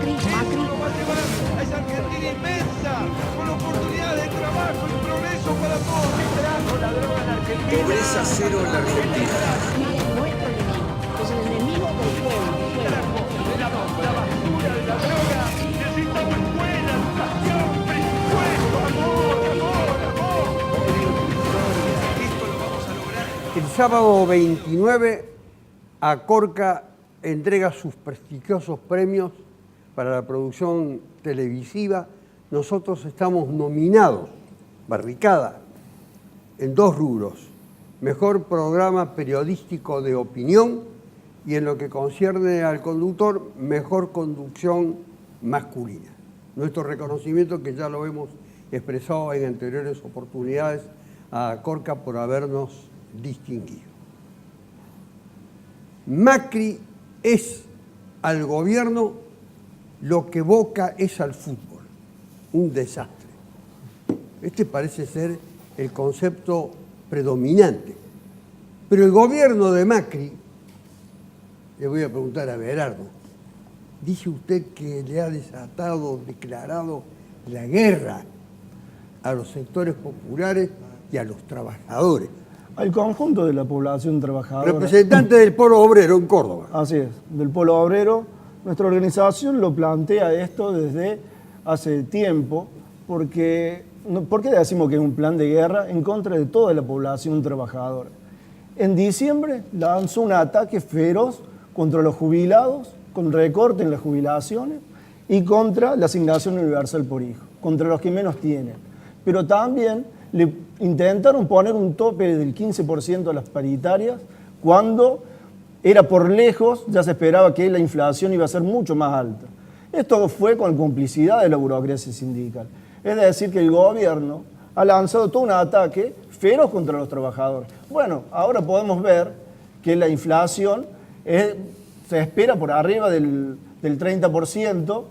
Macri. Lo va a llevar a esa Argentina inmensa, con oportunidades de trabajo y progreso para todos. La droga en Argentina. Pobreza cero en la Argentina. Nuestro enemigo. Es el enemigo del pueblo. La basura de la droga. Necesitamos escuela, educación, presupuesto, amor. Esto lo vamos a lograr. El sábado 29, Acorca entrega sus prestigiosos premios para la producción televisiva. Nosotros estamos nominados, Barricada, en 2 rubros: mejor programa periodístico de opinión y, en lo que concierne al conductor, mejor conducción masculina. Nuestro reconocimiento, que ya lo hemos expresado en anteriores oportunidades, a Acorca por habernos distinguido. Macri es al gobierno lo que Boca es al fútbol, un desastre. Este parece ser el concepto predominante. Pero el gobierno de Macri, le voy a preguntar a Berardo, dice usted que le ha desatado, declarado la guerra a los sectores populares y a los trabajadores. Al conjunto de la población trabajadora. Representante del Polo Obrero en Córdoba. Así es, del Polo Obrero. Nuestra organización lo plantea esto desde hace tiempo, porque ¿por qué decimos que es un plan de guerra en contra de toda la población trabajadora? En diciembre lanzó un ataque feroz contra los jubilados, con recorte en las jubilaciones, y contra la asignación universal por hijo, contra los que menos tienen. Pero también le intentaron poner un tope del 15% a las paritarias, cuando era por lejos, ya se esperaba que la inflación iba a ser mucho más alta. Esto fue con complicidad de la burocracia sindical. Es decir, que el gobierno ha lanzado todo un ataque feroz contra los trabajadores. Bueno, ahora podemos ver que la inflación se espera por arriba del 30%,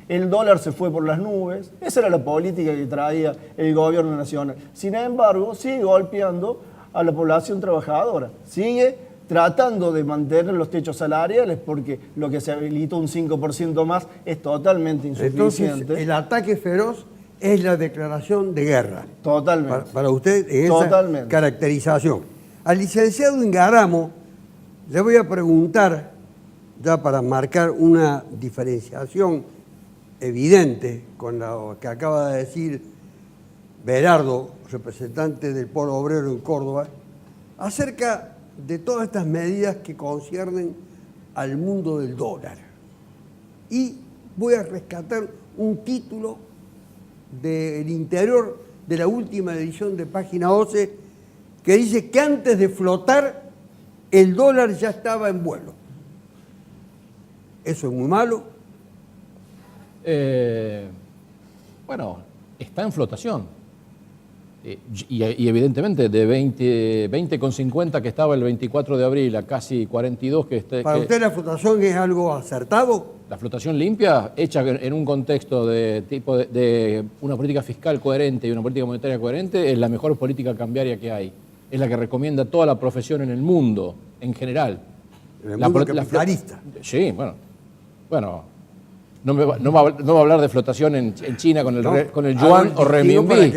el dólar se fue por las nubes. Esa era la política que traía el gobierno nacional. Sin embargo, sigue golpeando a la población trabajadora, sigue tratando de mantener los techos salariales, porque lo que se habilitó un 5% más es totalmente insuficiente. Entonces, el ataque feroz es la declaración de guerra. Totalmente. Para usted, en esa caracterización. Al licenciado Ingaramo le voy a preguntar, ya para marcar una diferenciación evidente con lo que acaba de decir Berardo, representante del Polo Obrero en Córdoba, acerca de todas estas medidas que conciernen al mundo del dólar. Y voy a rescatar un título del interior de la última edición de Página 12 que dice que antes de flotar el dólar ya estaba en vuelo. ¿Eso es muy malo? Bueno, está en flotación. Y evidentemente de 20,50 que estaba el 24 de abril a casi 42 que está... ¿Para usted la flotación es algo acertado? La flotación limpia, hecha en un contexto de una política fiscal coherente y una política monetaria coherente, es la mejor política cambiaria que hay. Es la que recomienda toda la profesión en el mundo, en general. En el mundo capitalista. Sí, bueno. No va a hablar de flotación en China con el yuan o renminbi.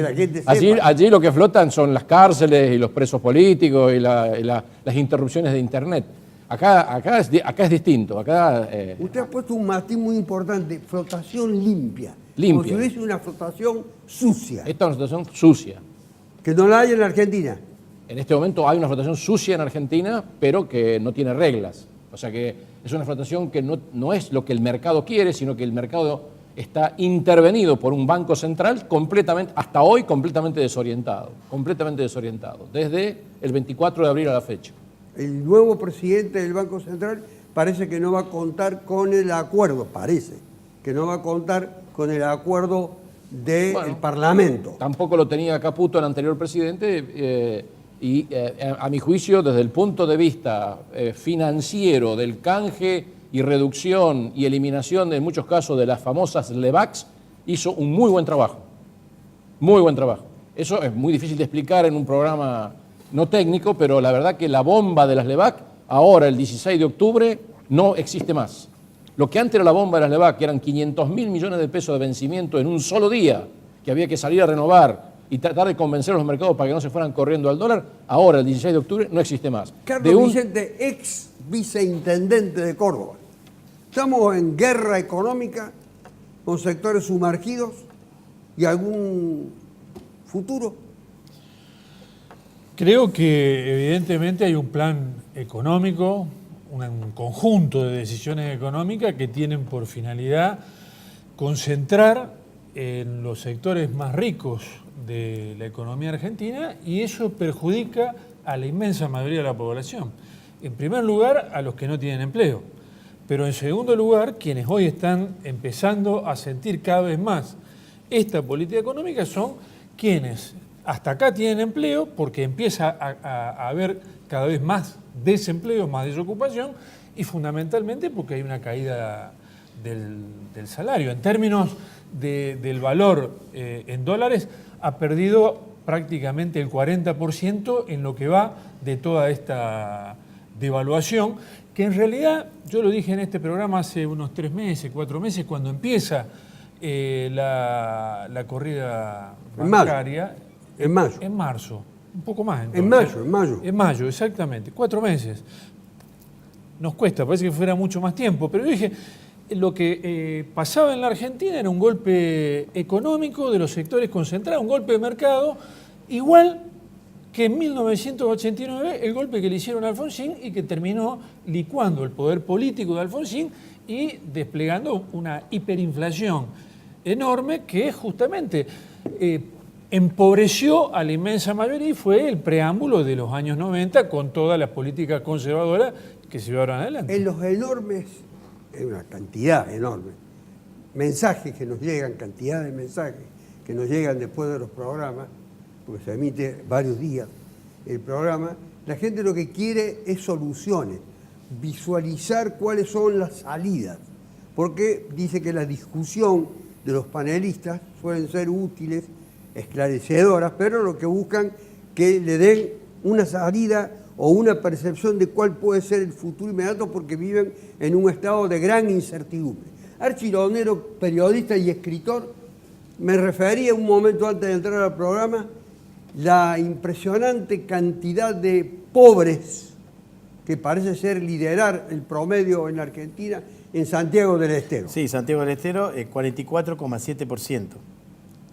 Allí lo que flotan son las cárceles y los presos políticos y las interrupciones de Internet. Acá es distinto. Usted ha puesto un matiz muy importante: flotación limpia. Limpia. Como si hubiese una flotación sucia. Esta es una flotación sucia. Que no la hay en la Argentina. En este momento hay una flotación sucia en Argentina, pero que no tiene reglas. O sea que es una flotación que no es lo que el mercado quiere, sino que el mercado está intervenido por un banco central completamente, hasta hoy completamente desorientado, desde el 24 de abril a la fecha. El nuevo presidente del Banco Central parece que no va a contar con el acuerdo, del Parlamento. Tampoco lo tenía Caputo, el anterior presidente, a mi juicio, desde el punto de vista financiero del canje y reducción y eliminación, en muchos casos, de las famosas LEVACs, hizo un muy buen trabajo. Muy buen trabajo. Eso es muy difícil de explicar en un programa no técnico, pero la verdad que la bomba de las LEVAC, ahora, el 16 de octubre, no existe más. Lo que antes era la bomba de las LEVAC, que eran 500.000 millones de pesos de vencimiento en un solo día, que había que salir a renovar y tratar de convencer a los mercados para que no se fueran corriendo al dólar, ahora, el 16 de octubre, no existe más. Carlos Vicente, ex viceintendente de Córdoba. Estamos en guerra económica con sectores sumergidos y algún futuro. Creo que evidentemente hay un plan económico, un conjunto de decisiones económicas que tienen por finalidad concentrar en los sectores más ricos de la economía argentina, y eso perjudica a la inmensa mayoría de la población. En primer lugar, a los que no tienen empleo, pero en segundo lugar, quienes hoy están empezando a sentir cada vez más esta política económica son quienes hasta acá tienen empleo, porque empieza a haber cada vez más desempleo, más desocupación, y fundamentalmente porque hay una caída del salario. En términos del valor en dólares, ha perdido prácticamente el 40% en lo que va de toda esta devaluación, que en realidad, yo lo dije en este programa hace unos 3 meses, 4 meses, cuando empieza la corrida bancaria. En mayo. En marzo, un poco más. Entonces. En mayo. En mayo, exactamente, 4 meses. Nos cuesta, parece que fuera mucho más tiempo, pero yo dije, lo que pasaba en la Argentina era un golpe económico de los sectores concentrados, un golpe de mercado, igual que en 1989 el golpe que le hicieron a Alfonsín y que terminó licuando el poder político de Alfonsín y desplegando una hiperinflación enorme que justamente empobreció a la inmensa mayoría y fue el preámbulo de los años 90 con todas las políticas conservadoras que se llevaron adelante. En los enormes, en una cantidad enorme, mensajes que nos llegan, cantidad de mensajes que nos llegan después de los programas, porque se emite varios días el programa, la gente lo que quiere es soluciones, visualizar cuáles son las salidas, porque dice que la discusión de los panelistas suelen ser útiles, esclarecedoras, pero lo que buscan que le den una salida o una percepción de cuál puede ser el futuro inmediato, porque viven en un estado de gran incertidumbre. Archi Lonero, periodista y escritor, me refería un momento antes de entrar al programa la impresionante cantidad de pobres que parece ser liderar el promedio en la Argentina en Santiago del Estero. Sí, Santiago del Estero, 44,7%.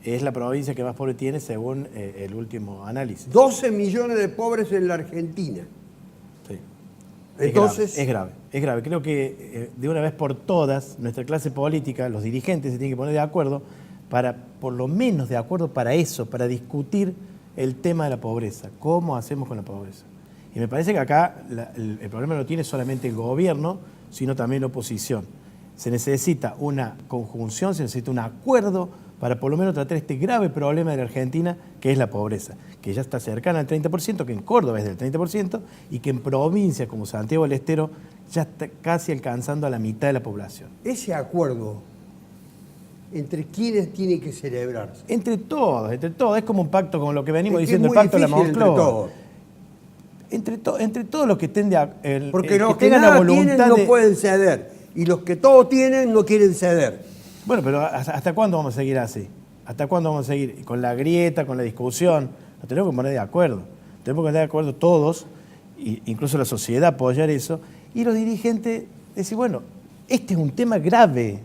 Es la provincia que más pobre tiene según el último análisis. 12 millones de pobres en la Argentina. Sí. Entonces, es grave. Creo que de una vez por todas, nuestra clase política, los dirigentes se tienen que poner de acuerdo para, por lo menos de acuerdo para eso, para discutir el tema de la pobreza. ¿Cómo hacemos con la pobreza? Y me parece que acá el problema no tiene solamente el gobierno, sino también la oposición. Se necesita una conjunción, se necesita un acuerdo para por lo menos tratar este grave problema de la Argentina, que es la pobreza, que ya está cercana al 30%, que en Córdoba es del 30%, y que en provincias como Santiago del Estero ya está casi alcanzando a la mitad de la población. ese acuerdo, ¿entre quiénes tiene que celebrarse? Entre todos, es como un pacto, como lo que venimos Es que diciendo, es el muy pacto de la difícil entre Moncloa. todos. Entre todos los que estén Porque los que tengan la nada voluntad tienen no de... pueden ceder, y los que todo tienen no quieren ceder. Bueno, pero ¿hasta cuándo vamos a seguir así? ¿Hasta cuándo vamos a seguir con la grieta, con la discusión? Nos tenemos que poner de acuerdo. Tenemos que poner de acuerdo todos, incluso la sociedad, apoyar eso. Y los dirigentes decir, bueno, este es un tema grave.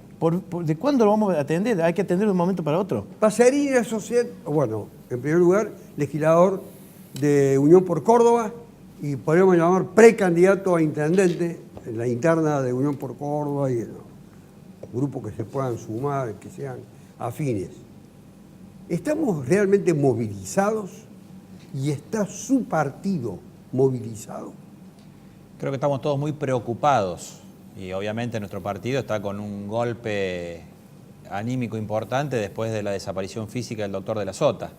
¿De cuándo lo vamos a atender? Hay que atender de un momento para otro. Pasarini era bueno, en primer lugar, legislador de Unión por Córdoba, y podríamos llamar precandidato a intendente en la interna de Unión por Córdoba y en los grupos que se puedan sumar, que sean afines. ¿Estamos realmente movilizados y está su partido movilizado? Creo que estamos todos muy preocupados y obviamente nuestro partido está con un golpe anímico importante después de la desaparición física del doctor de la Sota.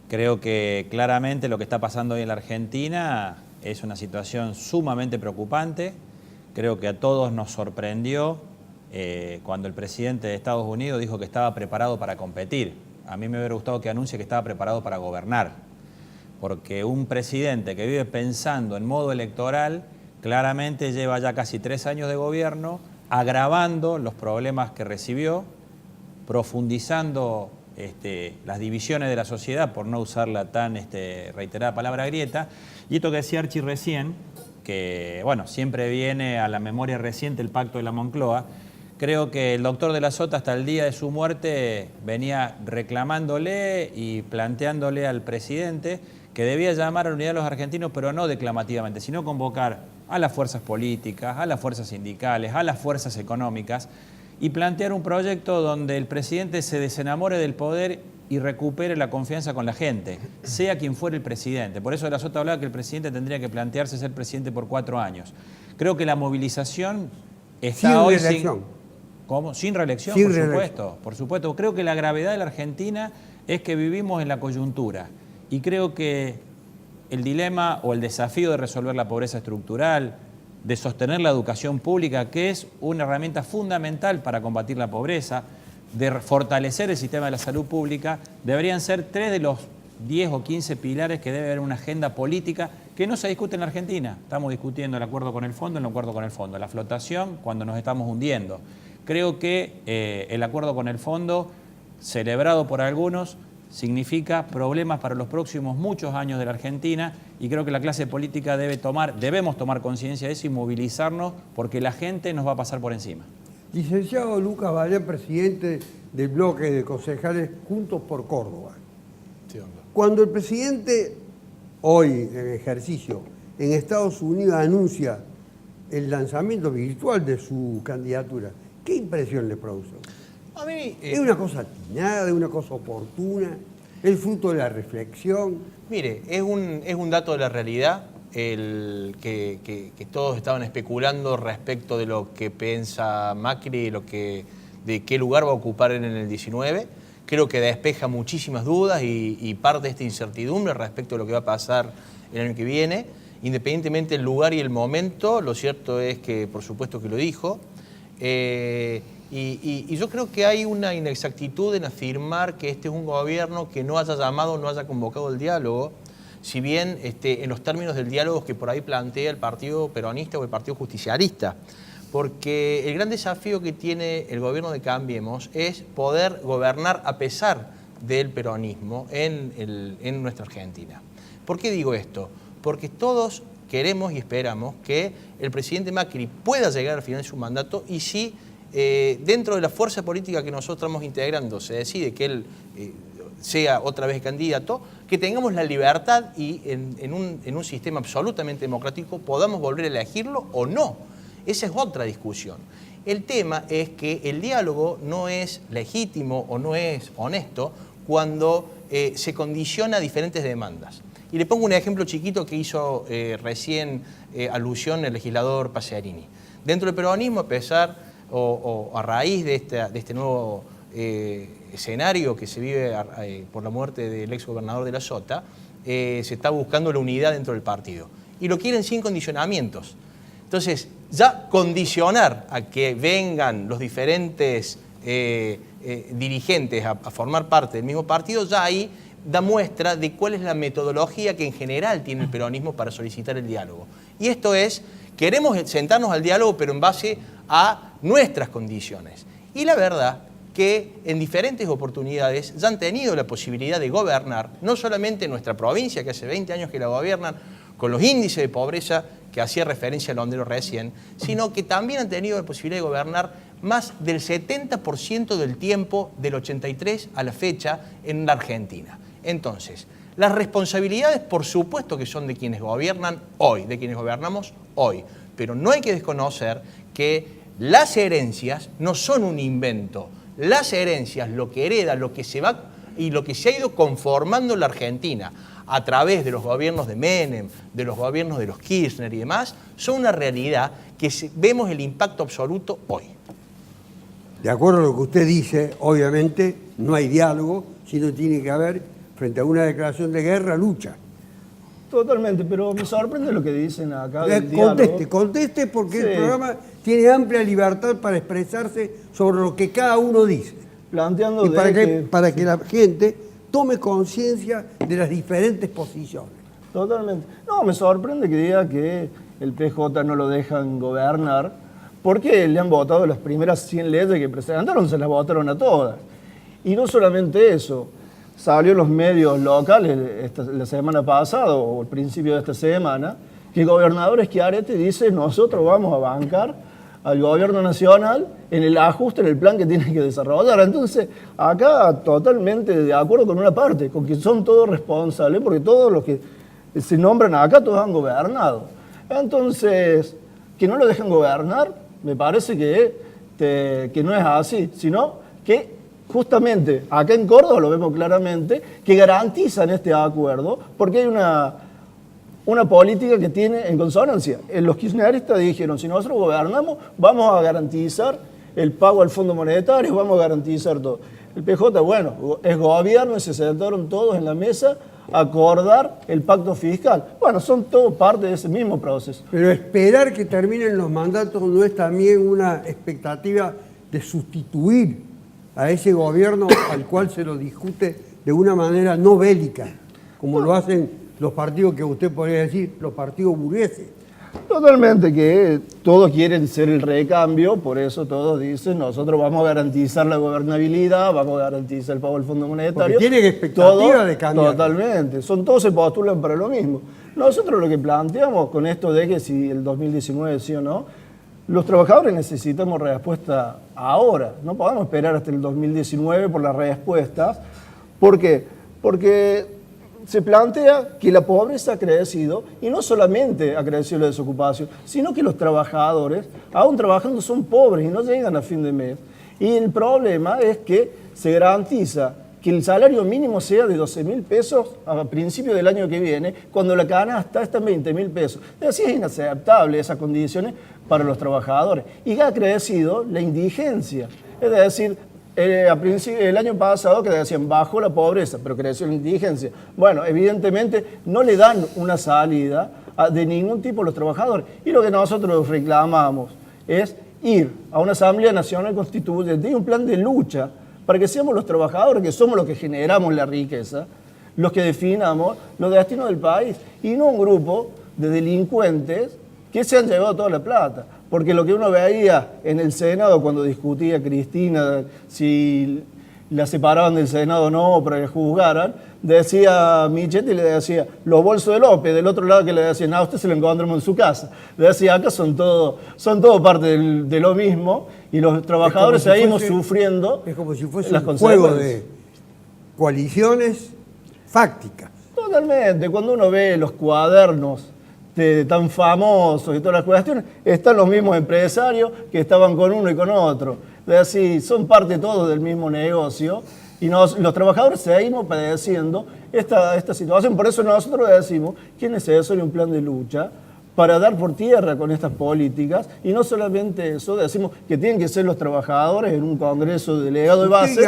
Creo que claramente lo que está pasando hoy en la Argentina es una situación sumamente preocupante. Creo que a todos nos sorprendió cuando el presidente de Estados Unidos dijo que estaba preparado para competir. A mí me hubiera gustado que anuncie que estaba preparado para gobernar, porque un presidente que vive pensando en modo electoral claramente lleva ya casi 3 años de gobierno, agravando los problemas que recibió, profundizando las divisiones de la sociedad, por no usar la tan reiterada palabra grieta. Y esto que decía Archie recién, que bueno, siempre viene a la memoria reciente el pacto de la Moncloa. Creo que el doctor de la Sota hasta el día de su muerte venía reclamándole y planteándole al presidente que debía llamar a la unidad de los argentinos, pero no declamativamente, sino convocar a las fuerzas políticas, a las fuerzas sindicales, a las fuerzas económicas y plantear un proyecto donde el presidente se desenamore del poder y recupere la confianza con la gente, sea quien fuere el presidente. Por eso de la Sota hablaba que el presidente tendría que plantearse ser presidente por 4 años. Creo que la movilización está sin hoy reelección. ¿Cómo? Sin reelección, Sin por reelección. supuesto, por supuesto. Creo que la gravedad de la Argentina es que vivimos en la coyuntura y creo que el dilema o el desafío de resolver la pobreza estructural, de sostener la educación pública, que es una herramienta fundamental para combatir la pobreza, de fortalecer el sistema de la salud pública, deberían ser 3 de los 10 o 15 pilares que debe haber una agenda política que no se discute en la Argentina. Estamos discutiendo el acuerdo con el fondo, el acuerdo con el fondo, la flotación cuando nos estamos hundiendo. Creo que el acuerdo con el fondo, celebrado por algunos, significa problemas para los próximos muchos años de la Argentina y creo que la clase política debemos tomar conciencia de eso y movilizarnos porque la gente nos va a pasar por encima. Licenciado Lucas Valén, presidente del bloque de concejales Juntos por Córdoba. Cuando el presidente, hoy en ejercicio, en Estados Unidos anuncia el lanzamiento virtual de su candidatura, ¿qué impresión le produce? A mí, ¿Es una cosa atinada, es una cosa oportuna? ¿Es fruto de la reflexión? mire, es un dato de la realidad el que todos estaban especulando respecto de lo que piensa Macri, de qué lugar va a ocupar en el 19. Creo que despeja muchísimas dudas y parte de esta incertidumbre respecto de lo que va a pasar el año que viene. Independientemente del lugar y el momento, lo cierto es que, por supuesto que lo dijo. Y yo creo que hay una inexactitud en afirmar que este es un gobierno que no haya llamado, no haya convocado el diálogo, si bien en los términos del diálogo que por ahí plantea el Partido Peronista o el Partido Justicialista. Porque el gran desafío que tiene el gobierno de Cambiemos es poder gobernar a pesar del peronismo en nuestra Argentina. ¿Por qué digo esto? Porque todos queremos y esperamos que el presidente Macri pueda llegar al final de su mandato y si dentro de la fuerza política que nosotros estamos integrando se decide que él sea otra vez candidato, que tengamos la libertad y en un sistema absolutamente democrático podamos volver a elegirlo o no. Esa es otra discusión. El tema es que el diálogo no es legítimo o no es honesto cuando se condiciona a diferentes demandas. Y le pongo un ejemplo chiquito que hizo recién alusión el legislador Pacerini. Dentro del peronismo, a pesar o a raíz de este nuevo escenario que se vive por la muerte del exgobernador de la Sota, se está buscando la unidad dentro del partido. Y lo quieren sin condicionamientos. Entonces, ya condicionar a que vengan los diferentes dirigentes a formar parte del mismo partido, ya ahí da muestra de cuál es la metodología que en general tiene el peronismo para solicitar el diálogo. Y esto es, queremos sentarnos al diálogo, pero en base a nuestras condiciones. Y la verdad que en diferentes oportunidades ya han tenido la posibilidad de gobernar, no solamente nuestra provincia, que hace 20 años que la gobiernan, con los índices de pobreza que hacía referencia a Londero recién, sino que también han tenido la posibilidad de gobernar más del 70% del tiempo del 83 a la fecha en la Argentina. Entonces, las responsabilidades por supuesto que son de quienes gobiernan hoy, de quienes gobernamos hoy, pero no hay que desconocer que las herencias no son un invento. Las herencias, lo que hereda, lo que se va y lo que se ha ido conformando en la Argentina a través de los gobiernos de Menem, de los gobiernos de los Kirchner y demás, son una realidad que vemos el impacto absoluto hoy. De acuerdo a lo que usted dice, obviamente no hay diálogo, sino tiene que haber, frente a una declaración de guerra, lucha. Totalmente, pero me sorprende lo que dicen acá del diálogo. Conteste porque Sí. el programa tiene amplia libertad para expresarse sobre lo que cada uno dice. Planteando Y de para que la gente tome conciencia de las diferentes posiciones. Totalmente. No, me sorprende que diga que el PJ no lo dejan gobernar, porque le han votado las primeras 100 leyes que presentaron, se las votaron a todas. Y no solamente eso, salió en los medios locales la semana pasada o al principio de esta semana, que el gobernador Schiaretti dice: nosotros vamos a bancar al gobierno nacional en el ajuste, en el plan que tiene que desarrollar. Entonces, acá totalmente de acuerdo con una parte, con que son todos responsables, porque todos los que se nombran acá, todos han gobernado. Entonces, que no lo dejen gobernar, me parece que no es así, sino que justamente acá en Córdoba lo vemos claramente, que garantizan este acuerdo, porque hay una política que tiene en consonancia. Los kirchneristas dijeron: si nosotros gobernamos, vamos a garantizar el pago al Fondo Monetario, vamos a garantizar todo. El PJ, bueno, es gobierno y se sentaron todos en la mesa a acordar el pacto fiscal. Bueno, son todo parte de ese mismo proceso. Pero esperar que terminen los mandatos no es también una expectativa de sustituir a ese gobierno al cual se lo discute de una manera no bélica, como lo hacen los partidos que usted podría decir, los partidos burgueses. Totalmente, que todos quieren ser el recambio, por eso todos dicen: nosotros vamos a garantizar la gobernabilidad, vamos a garantizar el pago del Fondo Monetario. Porque tienen expectativa de cambiar. Totalmente, todos se postulan para lo mismo. Nosotros lo que planteamos con esto de que si el 2019 sí o no, los trabajadores necesitamos respuesta ahora, no podemos esperar hasta el 2019 por las respuestas. ¿Por qué? Porque se plantea que la pobreza ha crecido, y no solamente ha crecido la desocupación, sino que los trabajadores, aún trabajando, son pobres y no llegan a fin de mes. Y el problema es que se garantiza que el salario mínimo sea de 12.000 pesos a principio del año que viene, cuando la canasta está en 20.000 pesos. Así es inaceptable esas condiciones para los trabajadores. Y ha crecido la indigencia. Es decir, el año pasado que decían bajó la pobreza, pero creció la indigencia. Bueno, evidentemente no le dan una salida de ningún tipo a los trabajadores. Y lo que nosotros reclamamos es ir a una Asamblea Nacional Constituyente y un plan de lucha para que seamos los trabajadores, que somos los que generamos la riqueza, los que definamos los destinos del país, y no un grupo de delincuentes que se han llevado toda la plata. Porque lo que uno veía en el Senado cuando discutía Cristina si la separaban del Senado o no para que juzgaran, decía Michetti, le decía los bolsos de López, del otro lado que le decían: a usted se lo encontramos en su casa. Le decía: acá son todo parte de lo mismo, y los trabajadores seguimos sufriendo. Es como si fuese un juego de coaliciones fácticas. Totalmente. Cuando uno ve los cuadernos tan famosos y todas las cuestiones, están los mismos empresarios que estaban con uno y con otro. Es decir, son parte todos del mismo negocio, y los trabajadores seguimos padeciendo esta situación. Por eso nosotros decimos que es necesario un plan de lucha para dar por tierra con estas políticas, y no solamente eso, decimos que tienen que ser los trabajadores en un congreso delegado de base.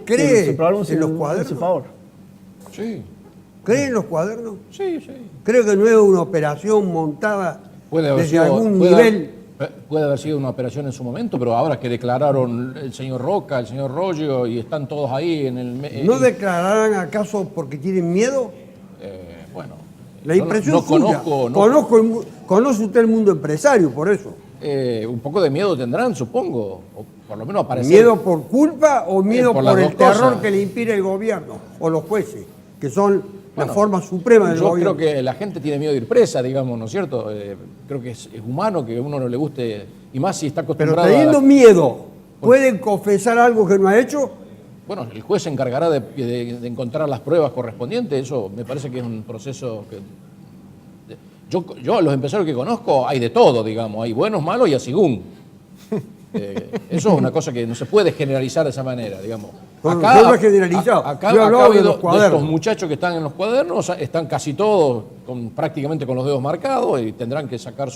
¿Cree en los cuadernos? Favor. Sí. ¿Cree en los cuadernos? Sí, sí. Creo que no es una operación montada desde algún nivel. Puede haber sido una operación en su momento, pero ahora que declararon el señor Roca, el señor Roggio, y están todos ahí en el... ¿No declararán acaso porque tienen miedo? Bueno. La impresión suya. Conoce usted el mundo empresario, por eso. Un poco de miedo tendrán, supongo, o por lo menos aparecer. ¿Miedo por culpa o miedo por el terror cosas que le impide el gobierno o los jueces, que son la forma suprema del gobierno? Yo creo que la gente tiene miedo de ir presa, digamos, ¿no es cierto? Creo que es humano que a uno no le guste, y más si está acostumbrado. Pero teniendo miedo, ¿pueden confesar algo que no ha hecho? Bueno, el juez se encargará de encontrar las pruebas correspondientes. Eso me parece que es un proceso que... Yo los empresarios que conozco, hay de todo, digamos. Hay buenos, malos y asigún. Eso es una cosa que no se puede generalizar de esa manera, digamos. Acá no es generalizado. Acá ha habido de estos muchachos que están en los cuadernos, están casi todos prácticamente con los dedos marcados, y tendrán que sacar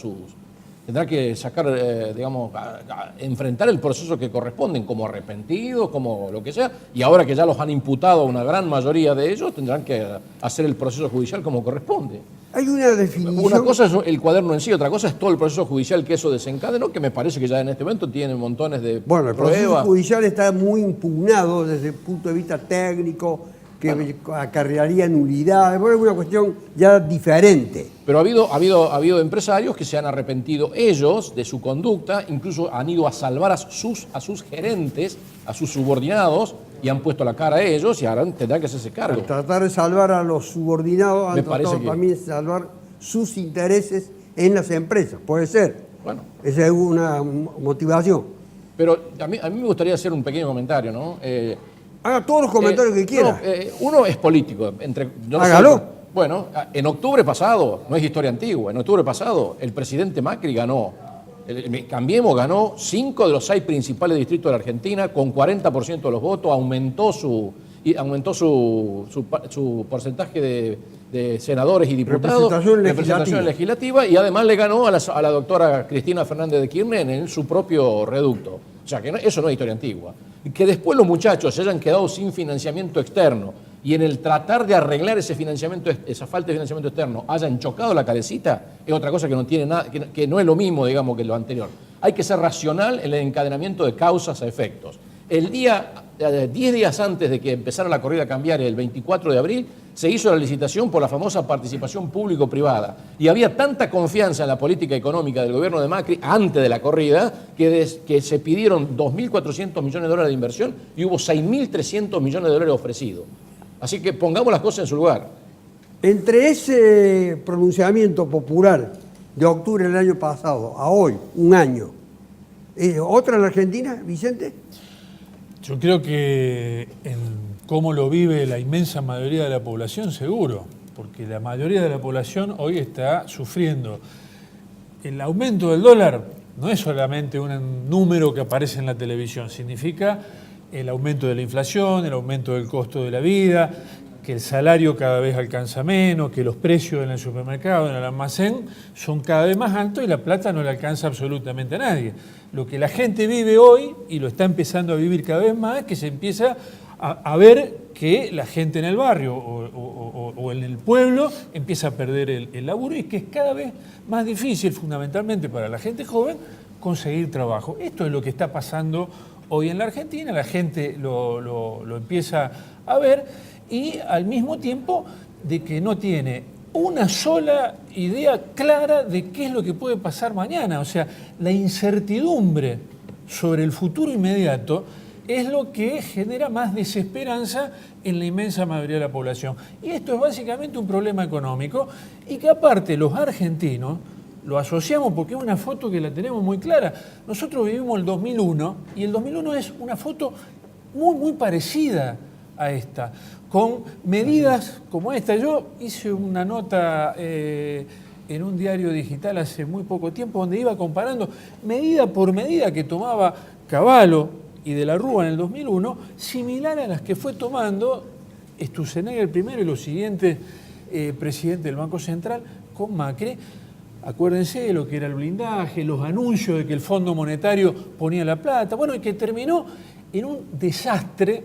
digamos, enfrentar el proceso que corresponden, como arrepentidos, como lo que sea, y ahora que ya los han imputado a una gran mayoría de ellos, tendrán que hacer el proceso judicial como corresponde. Hay una definición. Una cosa es el cuaderno en sí, otra cosa es todo el proceso judicial que eso desencadenó, que me parece que ya en este momento tiene montones de Bueno, el proceso pruebas. judicial está muy impugnado desde el punto de vista técnico, que acarrearía nulidades, bueno, es una cuestión ya diferente. Pero ha habido empresarios que se han arrepentido ellos de su conducta, incluso han ido a salvar a sus gerentes, a sus subordinados, y han puesto la cara a ellos y ahora tendrán que hacerse cargo. Al tratar de salvar a los subordinados, han tratado también de salvar sus intereses en las empresas. Puede ser. Bueno. Esa es una motivación. Pero a mí me gustaría hacer un pequeño comentario, ¿no? Haga todos los comentarios que quiera. Uno es político. Hágalo. Bueno, en octubre pasado, no es historia antigua, en octubre pasado el presidente Macri ganó, Cambiemos ganó 5 de los 6 principales distritos de la Argentina con 40% de los votos, aumentó su porcentaje de senadores y diputados, representación legislativa, y además le ganó a la doctora Cristina Fernández de Kirchner en su propio reducto. O sea, que eso no es historia antigua. Que después los muchachos se hayan quedado sin financiamiento externo y en el tratar de arreglar esa falta de financiamiento externo hayan chocado la cabecita, es otra cosa que no tiene nada, que no es lo mismo, digamos, que lo anterior. Hay que ser racional en el encadenamiento de causas a efectos. 10 días antes de que empezara la corrida cambiaria, el 24 de abril, se hizo la licitación por la famosa participación público-privada. Y había tanta confianza en la política económica del gobierno de Macri antes de la corrida que se pidieron 2.400 millones de dólares de inversión y hubo 6.300 millones de dólares ofrecidos. Así que pongamos las cosas en su lugar. Entre ese pronunciamiento popular de octubre del año pasado a hoy, un año, ¿otra en la Argentina, Vicente? Yo creo que en cómo lo vive la inmensa mayoría de la población, seguro, porque la mayoría de la población hoy está sufriendo. El aumento del dólar no es solamente un número que aparece en la televisión, significa el aumento de la inflación, el aumento del costo de la vida, que el salario cada vez alcanza menos, que los precios en el supermercado, en el almacén, son cada vez más altos y la plata no le alcanza absolutamente a nadie. Lo que la gente vive hoy, y lo está empezando a vivir cada vez más, es que se empieza a ver que la gente en el barrio o en el pueblo empieza a perder el laburo y que es cada vez más difícil, fundamentalmente para la gente joven, conseguir trabajo. Esto es lo que está pasando hoy en la Argentina, la gente lo empieza a ver y al mismo tiempo de que no tiene una sola idea clara de qué es lo que puede pasar mañana. O sea, la incertidumbre sobre el futuro inmediato es lo que genera más desesperanza en la inmensa mayoría de la población. Y esto es básicamente un problema económico y que aparte los argentinos lo asociamos porque es una foto que la tenemos muy clara. Nosotros vivimos el 2001 y el 2001 es una foto muy parecida a esta, con medidas como esta. Yo hice una nota en un diario digital hace muy poco tiempo donde iba comparando medida por medida que tomaba Cavallo y de la Rúa en el 2001, similar a las que fue tomando Sturzenegger el primero y los siguientes presidentes del Banco Central con Macri. Acuérdense de lo que era el blindaje, los anuncios de que el Fondo Monetario ponía la plata, bueno, y que terminó en un desastre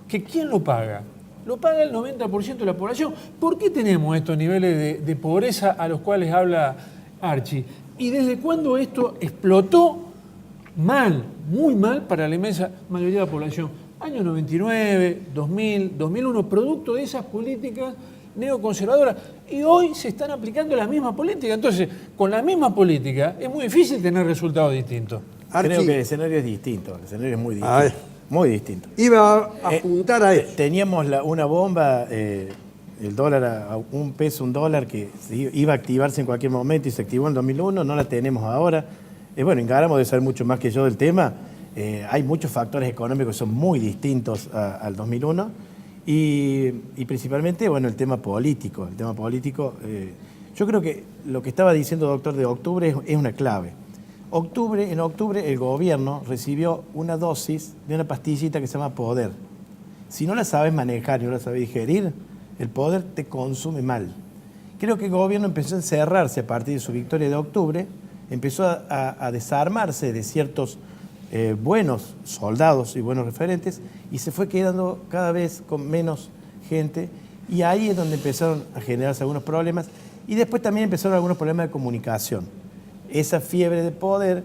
que ¿quién lo paga? Lo paga el 90% de la población. ¿Por qué tenemos estos niveles de pobreza a los cuales habla Archie? ¿Y desde cuándo esto explotó mal, muy mal para la inmensa mayoría de la población? Año 99, 2000, 2001, producto de esas políticas neoconservadoras. Y hoy se están aplicando las mismas políticas. Entonces, con la misma política es muy difícil tener resultados distintos. Creo que el escenario es distinto, el escenario es muy distinto. Muy distinto. Iba a apuntar a eso. Teníamos una bomba, el dólar a $1, que iba a activarse en cualquier momento y se activó en 2001, no la tenemos ahora. Bueno, Garamo debe saber mucho más que yo del tema. Hay muchos factores económicos que son muy distintos al 2001 y principalmente, bueno, el tema político. El tema político, yo creo que lo que estaba diciendo el doctor de octubre es una clave. En octubre el gobierno recibió una dosis de una pastillita que se llama poder. Si no la sabes manejar y no la sabes digerir, el poder te consume mal. Creo que el gobierno empezó a encerrarse a partir de su victoria de octubre, empezó a desarmarse de ciertos buenos soldados y buenos referentes y se fue quedando cada vez con menos gente y ahí es donde empezaron a generarse algunos problemas y después también empezaron algunos problemas de comunicación. Esa fiebre de poder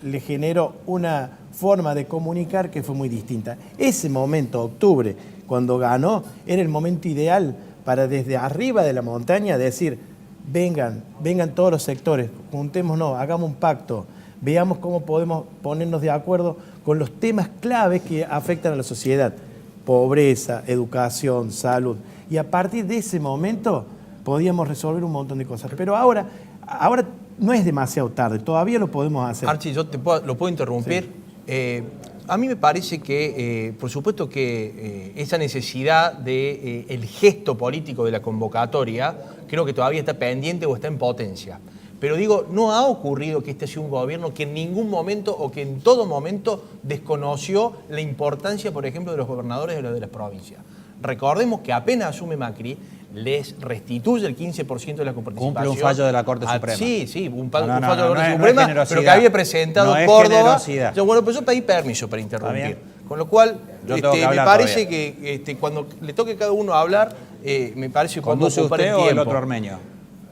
le generó una forma de comunicar que fue muy distinta. Ese momento, octubre, cuando ganó, era el momento ideal para desde arriba de la montaña decir, vengan todos los sectores, juntémonos, hagamos un pacto, veamos cómo podemos ponernos de acuerdo con los temas claves que afectan a la sociedad, pobreza, educación, salud. Y a partir de ese momento podíamos resolver un montón de cosas. Pero ahora no es demasiado tarde, todavía lo podemos hacer. Archie, ¿lo puedo interrumpir? Sí. A mí me parece que, por supuesto que esa necesidad de el gesto político de la convocatoria, creo que todavía está pendiente o está en potencia. Pero digo, no ha ocurrido que este sea un gobierno que en ningún momento o que en todo momento desconoció la importancia, por ejemplo, de los gobernadores de las provincias. Recordemos que apenas asume Macri, les restituye el 15% de la coparticipación. Cumple un fallo de la Corte Suprema. Sí, un fallo de la Corte Suprema, pero que había presentado Córdoba. Bueno, pues yo pedí permiso para interrumpir. Con lo cual, me parece que cuando le toque a cada uno hablar, me parece que ¿conduce usted o el otro armenio?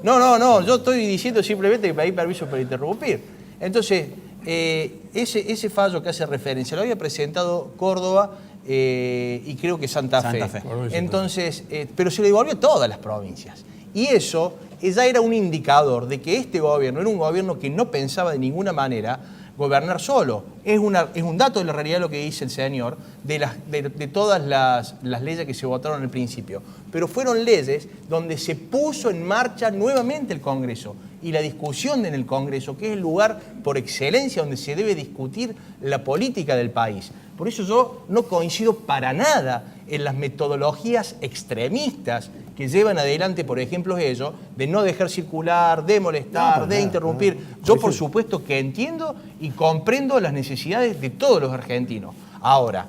No, yo estoy diciendo simplemente que pedí permiso para interrumpir. Entonces, ese fallo que hace referencia lo había presentado Córdoba y creo que Santa Fe. Entonces, pero se le devolvió a todas las provincias. Y eso ya era un indicador de que este gobierno era un gobierno que no pensaba de ninguna manera gobernar solo. Es un dato de la realidad lo que dice el señor, de todas las leyes que se votaron al principio. Pero fueron leyes donde se puso en marcha nuevamente el Congreso. Y la discusión en el Congreso, que es el lugar por excelencia donde se debe discutir la política del país. Por eso yo no coincido para nada en las metodologías extremistas que llevan adelante, por ejemplo, ellos, de no dejar circular, de molestar, de interrumpir. Yo, por supuesto, que entiendo y comprendo las necesidades de todos los argentinos. Ahora,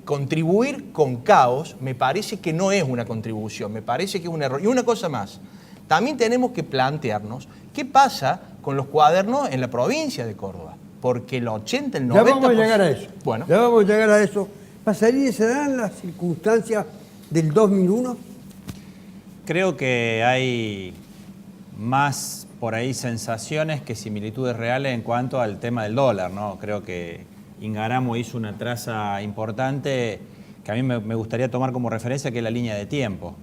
contribuir con caos me parece que no es una contribución, me parece que es un error. Y una cosa más, también tenemos que plantearnos qué pasa con los cuadernos en la provincia de Córdoba. Porque el 80, el 90%... Ya vamos a llegar a eso. Bueno. Ya vamos a llegar a eso. ¿Se dan las circunstancias del 2001? Creo que hay más por ahí sensaciones que similitudes reales en cuanto al tema del dólar, ¿no? Creo que Ingaramo hizo una traza importante que a mí me gustaría tomar como referencia, que es la línea de tiempo.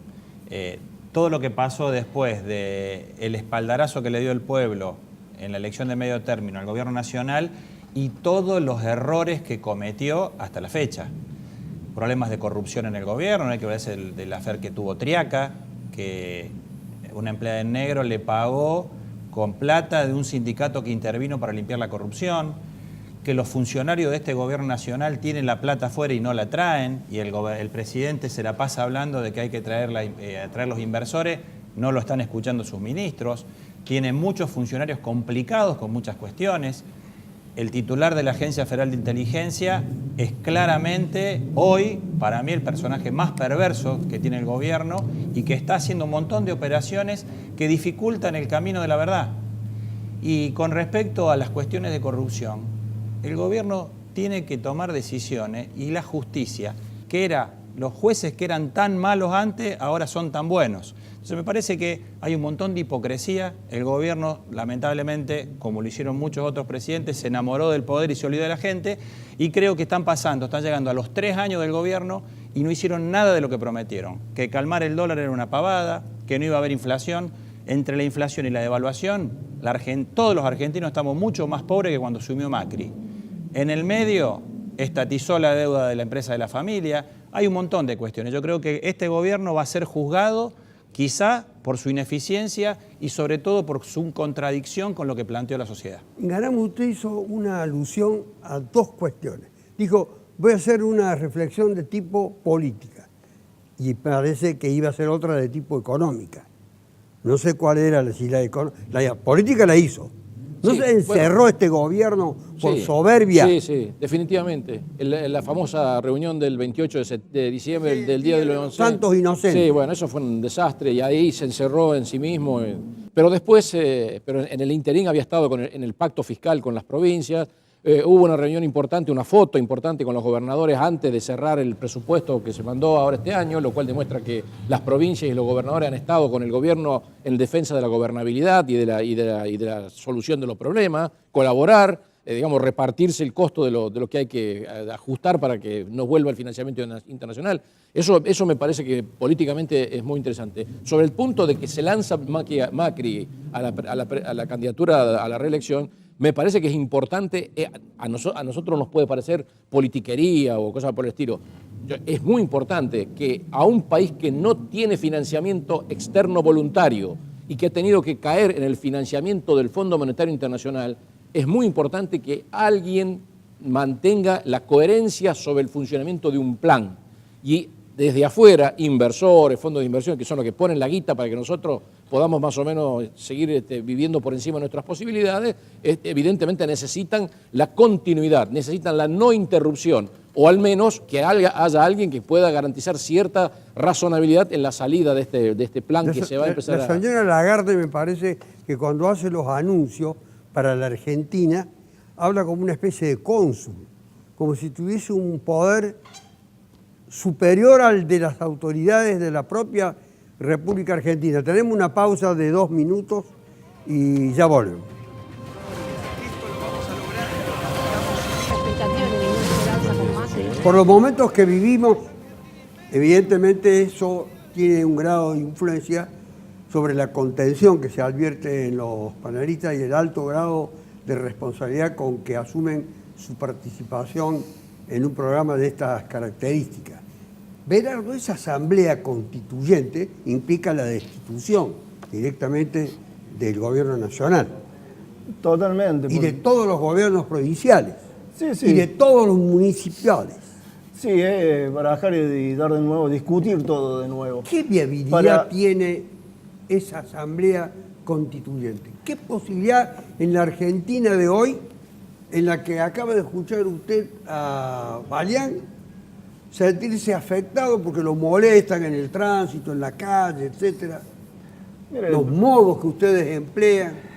Todo lo que pasó después del espaldarazo que le dio el pueblo en la elección de medio término al gobierno nacional y todos los errores que cometió hasta la fecha. Problemas de corrupción en el gobierno, no hay que ver del afer que tuvo Triaca, que una empleada en negro le pagó con plata de un sindicato que intervino para limpiar la corrupción, que los funcionarios de este gobierno nacional tienen la plata afuera y no la traen, y el presidente se la pasa hablando de que hay que traer los inversores, no lo están escuchando sus ministros. Tiene muchos funcionarios complicados con muchas cuestiones. El titular de la Agencia Federal de Inteligencia es claramente hoy, para mí, el personaje más perverso que tiene el gobierno y que está haciendo un montón de operaciones que dificultan el camino de la verdad. Y con respecto a las cuestiones de corrupción, el gobierno tiene que tomar decisiones y la justicia, los jueces que eran tan malos antes, ahora son tan buenos. Entonces me parece que hay un montón de hipocresía. El gobierno, lamentablemente, como lo hicieron muchos otros presidentes, se enamoró del poder y se olvidó de la gente. Y creo que están llegando a los 3 años del gobierno y no hicieron nada de lo que prometieron. Que calmar el dólar era una pavada, que no iba a haber inflación. Entre la inflación y la devaluación, todos los argentinos estamos mucho más pobres que cuando asumió Macri. En el medio, estatizó la deuda de la empresa de la familia. Hay un montón de cuestiones. Yo creo que este gobierno va a ser juzgado quizá por su ineficiencia y sobre todo por su contradicción con lo que planteó la sociedad. Ingaramo, usted hizo una alusión a 2 cuestiones. Dijo, voy a hacer una reflexión de tipo política y parece que iba a ser otra de tipo económica. No sé cuál era, si la política la hizo. ¿No se encerró este gobierno por soberbia? Sí, definitivamente. En la famosa reunión del 28 de diciembre, del Día de los Santos Inocentes. Sí, bueno, eso fue un desastre y ahí se encerró en sí mismo. Pero después, pero en el interín había estado en el pacto fiscal con las provincias. Hubo una reunión importante, una foto importante con los gobernadores antes de cerrar el presupuesto que se mandó ahora este año, lo cual demuestra que las provincias y los gobernadores han estado con el gobierno en defensa de la gobernabilidad y de la solución de los problemas, colaborar. digamos, repartirse el costo de lo que hay que ajustar para que nos vuelva el financiamiento internacional. Eso me parece que políticamente es muy interesante. Sobre el punto de que se lanza Macri a la candidatura a la reelección, me parece que es importante, a nosotros nos puede parecer politiquería o cosas por el estilo. Es muy importante que a un país que no tiene financiamiento externo voluntario y que ha tenido que caer en el financiamiento del Fondo Monetario Internacional, es muy importante que alguien mantenga la coherencia sobre el funcionamiento de un plan. Y desde afuera, inversores, fondos de inversión, que son los que ponen la guita para que nosotros podamos más o menos seguir viviendo por encima de nuestras posibilidades, evidentemente necesitan la continuidad, necesitan la no interrupción, o al menos que haya alguien que pueda garantizar cierta razonabilidad en la salida de este plan que se va a empezar La señora Lagarde me parece que cuando hace los anuncios para la Argentina, habla como una especie de cónsul, como si tuviese un poder superior al de las autoridades de la propia República Argentina. Tenemos una pausa de 2 minutos y ya volvemos. Por los momentos que vivimos, evidentemente eso tiene un grado de influencia sobre la contención que se advierte en los panelistas y el alto grado de responsabilidad con que asumen su participación en un programa de estas características. Berardo, esa asamblea constituyente implica la destitución directamente del gobierno nacional. Totalmente. Y de todos los gobiernos provinciales. Sí, sí. Y de todos los municipales. Sí, barajar y dar de nuevo, discutir todo de nuevo. ¿Qué viabilidad tiene esa asamblea constituyente? ¿Qué posibilidad en la Argentina de hoy, en la que acaba de escuchar usted a Balián, sentirse afectado porque lo molestan en el tránsito, en la calle, etcétera? Mire, los modos que ustedes emplean?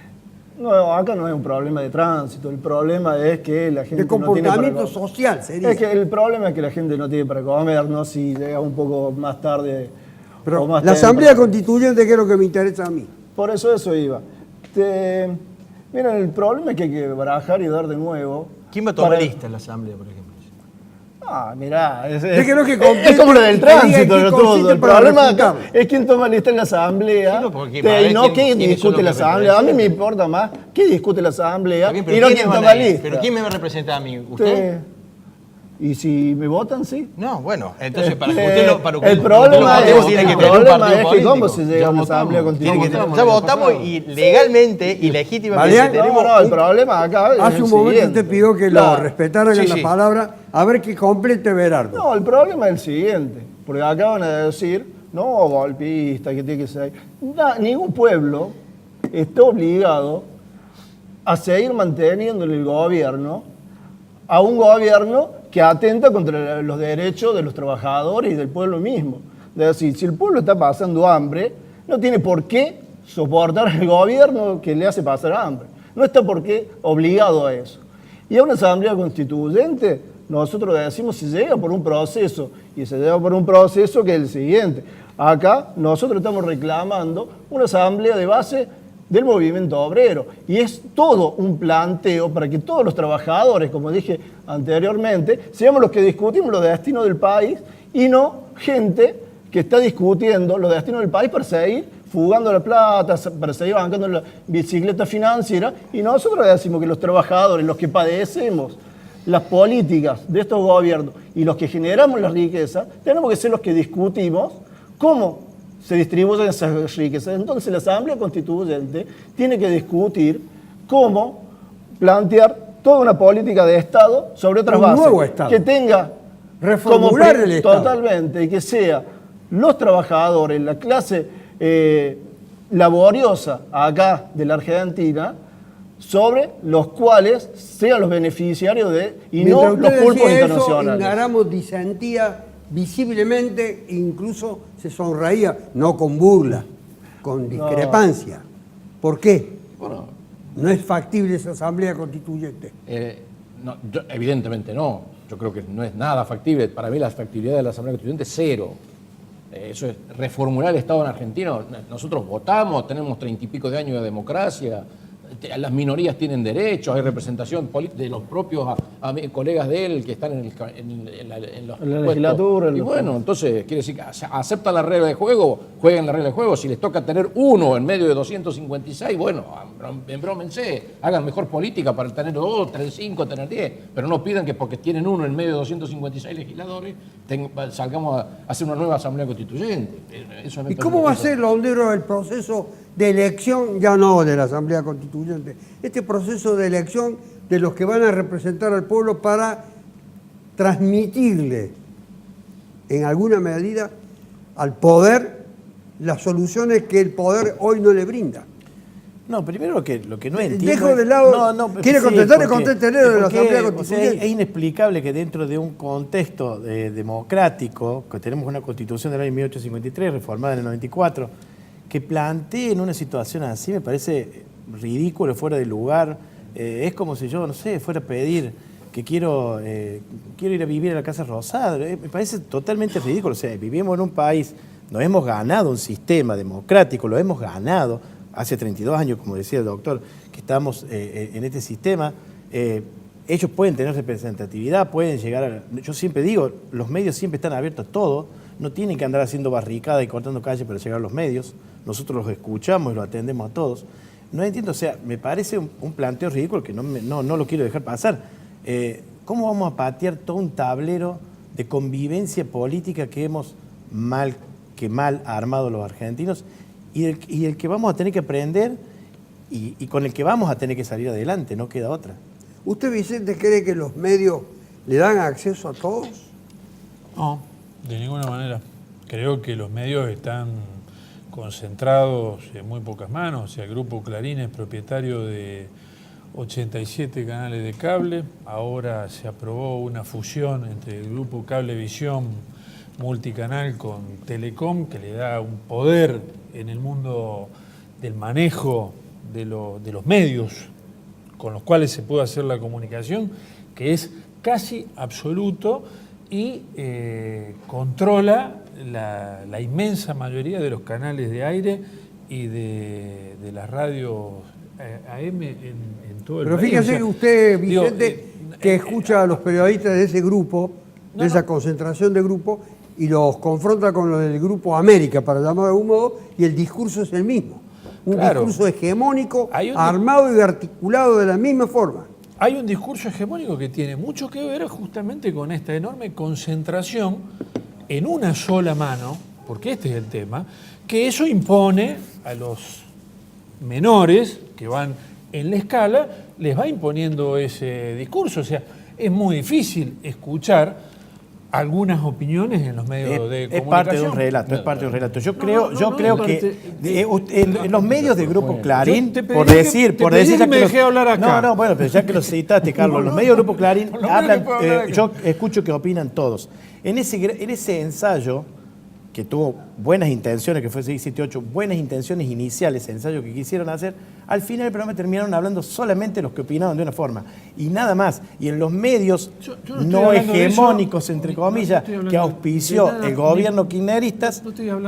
No, acá no es un problema de tránsito, el problema es que la gente de comportamiento no tiene para social sería. Es que el problema es que la gente no tiene para comer, no si llega un poco más tarde. Pero o más la temprano. asamblea constituyente, que es lo que me interesa a mí. Por eso iba. Miren, el problema es que hay que barajar y dar de nuevo. ¿Quién va a tomar lista en la asamblea, por ejemplo? Mirá, es como lo del tránsito. El problema acá refutarlo. es quién toma lista en la asamblea y no quién discute la asamblea. A mí me importa más quién discute la asamblea y no quién toma lista. ¿Pero quién me va a representar a mí? ¿Usted? ¿Y si me votan, sí? No, bueno, entonces para que usted lo... El problema es que cómo se llega a una asamblea constituyente. Ya votamos y legalmente y legítimamente tenemos... No, el problema acá es hace un momento usted pidió que lo respetaran en la palabra. A ver que complete Berardo. No, el problema es el siguiente. Porque acaban de decir, no, golpista, que tiene que ser... Ningún pueblo está obligado a seguir manteniendo en el gobierno a un gobierno que atenta contra los derechos de los trabajadores y del pueblo mismo. Es decir, si el pueblo está pasando hambre, no tiene por qué soportar al gobierno que le hace pasar hambre. No está por qué obligado a eso. Y a una asamblea constituyente, nosotros decimos si se llega por un proceso, y se llega por un proceso que es el siguiente. Acá nosotros estamos reclamando una asamblea de base del movimiento obrero. Y es todo un planteo para que todos los trabajadores, como dije anteriormente, seamos los que discutimos los destinos del país y no gente que está discutiendo los destinos del país para seguir fugando la plata, para seguir bancando la bicicleta financiera. Y nosotros decimos que los trabajadores, los que padecemos las políticas de estos gobiernos y los que generamos la riqueza, tenemos que ser los que discutimos cómo se distribuyen esas riquezas. Entonces la Asamblea Constituyente tiene que discutir cómo plantear toda una política de Estado sobre otras bases. Un nuevo Estado. Que tenga reformular el Estado. Totalmente, y que sea los trabajadores, la clase laboriosa acá de la Argentina, sobre los cuales sean los beneficiarios de, y no los pulpos internacionales. Ingaramo disentía visiblemente, incluso se sonreía, no con burla, con discrepancia. ¿Por qué? Bueno, ¿no es factible esa asamblea constituyente? Evidentemente no. Yo creo que no es nada factible. Para mí la factibilidad de la asamblea constituyente es cero. Eso es reformular el Estado en Argentina. Nosotros votamos, tenemos 30 y pico de años de democracia. las minorías tienen derechos, hay representación de los propios colegas de él que están en los la legislatura. Y bueno, entonces quiere decir que aceptan la regla de juego, juegan la regla de juego. Si les toca tener uno en medio de 256, bueno, embrómense, hagan mejor política para tener 2, tener 5, tener 10, pero no pidan que porque tienen uno en medio de 256 legisladores salgamos a hacer una nueva asamblea constituyente. Eso ¿Y cómo va a ser, Londero, el proceso de elección, ya no de la Asamblea Constituyente, este proceso de elección de los que van a representar al pueblo para transmitirle en alguna medida al poder las soluciones que el poder hoy no le brinda? No, primero lo que no entiendo. Dejo de lado. ¿Quiere contestar? Contéstele de la Asamblea Constituyente. O sea, es inexplicable que dentro de un contexto democrático, que tenemos una constitución del año 1853, reformada en el 94, que planteen una situación así, me parece ridículo, fuera de lugar. Es como si yo, no sé, fuera a pedir que quiero ir a vivir a la Casa Rosada. Me parece totalmente ridículo. O sea, vivimos en un país, nos hemos ganado un sistema democrático, lo hemos ganado. Hace 32 años, como decía el doctor, que estamos en este sistema. Ellos pueden tener representatividad, pueden llegar a... Yo siempre digo, los medios siempre están abiertos a todo, no tienen que andar haciendo barricada y cortando calles para llegar a los medios. Nosotros los escuchamos y los atendemos a todos. No entiendo, o sea, me parece un planteo ridículo que no lo quiero dejar pasar. ¿Cómo vamos a patear todo un tablero de convivencia política que hemos mal armado los argentinos y el que vamos a tener que aprender y con el que vamos a tener que salir adelante? No queda otra. ¿Usted, Vicente, cree que los medios le dan acceso a todos? No, de ninguna manera. Creo que los medios están concentrados en muy pocas manos. O sea, el Grupo Clarín es propietario de 87 canales de cable. Ahora se aprobó una fusión entre el Grupo Cablevisión multicanal con Telecom, que le da un poder en el mundo del manejo de los medios con los cuales se puede hacer la comunicación, que es casi absoluto y controla la inmensa mayoría de los canales de aire y de las radios AM en todo el país. Pero fíjese que usted, Vicente, que escucha a los periodistas de ese grupo, de esa concentración de grupo, y los confronta con los del Grupo América, para llamarlo de algún modo, y el discurso es el mismo. Un discurso hegemónico, armado y articulado de la misma forma. Hay un discurso hegemónico que tiene mucho que ver justamente con esta enorme concentración en una sola mano, porque este es el tema, que eso impone a los menores que van en la escala, les va imponiendo ese discurso. O sea, es muy difícil escuchar algunas opiniones en los medios de comunicación. Es parte de un relato, es parte de un relato. Yo creo que en los medios del Grupo Clarín, por decir que me dejé hablar acá. Bueno, pero ya que lo citaste, Carlos, los medios del Grupo Clarín hablan, yo escucho que opinan todos. En ese ensayo, que tuvo buenas intenciones, que fue 678, buenas intenciones iniciales, ensayo que quisieron hacer, al final del programa terminaron hablando solamente los que opinaban de una forma, y nada más. Y en los medios no hegemónicos, entre comillas, que auspició el gobierno kirchneristas,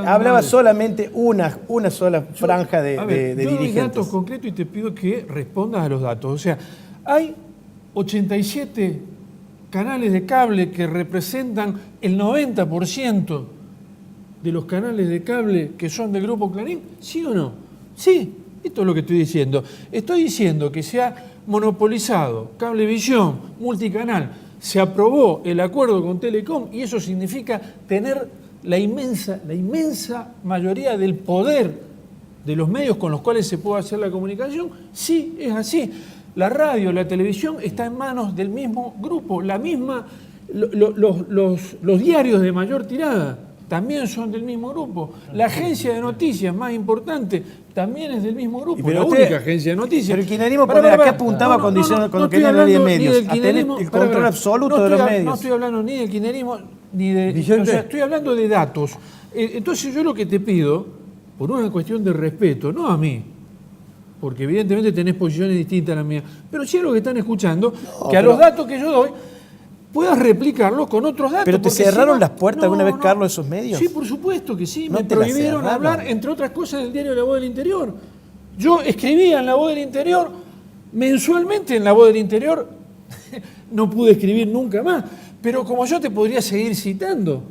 hablaba solamente una sola franja de dirigentes. Yo doy datos concretos y te pido que respondas a los datos. O sea, hay 87 canales de cable que representan el 90% de los canales de cable que son del Grupo Clarín, ¿sí o no? Sí, esto es lo que estoy diciendo. Estoy diciendo que se ha monopolizado Cablevisión, multicanal, se aprobó el acuerdo con Telecom y eso significa tener la inmensa mayoría del poder de los medios con los cuales se puede hacer la comunicación. Sí, es así. La radio, la televisión está en manos del mismo grupo, los diarios de mayor tirada también son del mismo grupo. La agencia de noticias más importante también es del mismo grupo. Pero la única agencia de noticias. Pero el kirchnerismo ¿a qué apuntaba cuando quería hablar de medios? A tener el control absoluto de los medios. No estoy hablando ni del kirchnerismo ni de... O sea, estoy hablando de datos. Entonces yo lo que te pido, por una cuestión de respeto, no a mí, porque evidentemente tenés posiciones distintas a las mías, pero sí a los que están escuchando, que a los datos que yo doy puedas replicarlos con otros datos. ¿Pero te cerraron las puertas alguna vez, Carlos, esos medios? Sí, por supuesto que sí. Me prohibieron hablar, entre otras cosas, del diario La Voz del Interior. Yo escribía en La Voz del Interior, mensualmente en La Voz del Interior, no pude escribir nunca más, pero como yo te podría seguir citando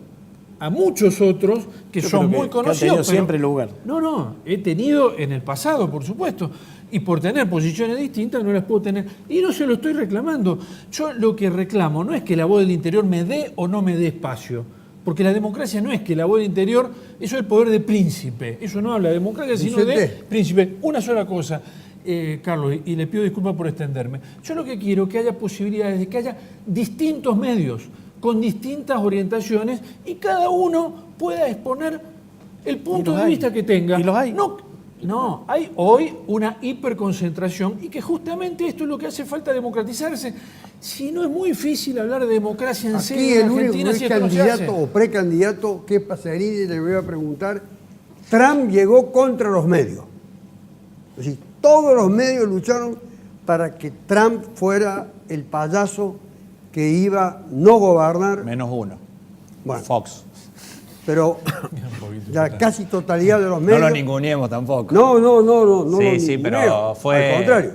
a muchos otros que Yo son creo muy que han conocidos. tenido pero- siempre lugar. No, he tenido en el pasado, por supuesto, y por tener posiciones distintas no las puedo tener. Y no se lo estoy reclamando. Yo lo que reclamo no es que La Voz del Interior me dé o no me dé espacio, porque la democracia no es que La Voz del Interior, eso es el poder de príncipe, eso no habla de democracia, sino de Vicente. príncipe. Una sola cosa, Carlos, y le pido disculpas por extenderme. Yo lo que quiero es que haya posibilidades de que haya distintos medios, con distintas orientaciones, y cada uno pueda exponer el punto los de hay. vista que tenga. Y los hay. No, hay hoy una hiperconcentración y que justamente esto es lo que hace falta democratizarse. Si no es muy difícil hablar de democracia en Aquí serio en el único Argentina, que si es esto no se hace. candidato o precandidato que es Pacerini, le voy a preguntar, Trump llegó contra los medios. Es decir, todos los medios lucharon para que Trump fuera el payaso que iba no gobernar, Menos uno. Bueno. Fox. pero la casi totalidad de los No medios... lo ninguneemos tampoco. No lo sí, sí, ninguneo. pero fue. Al contrario.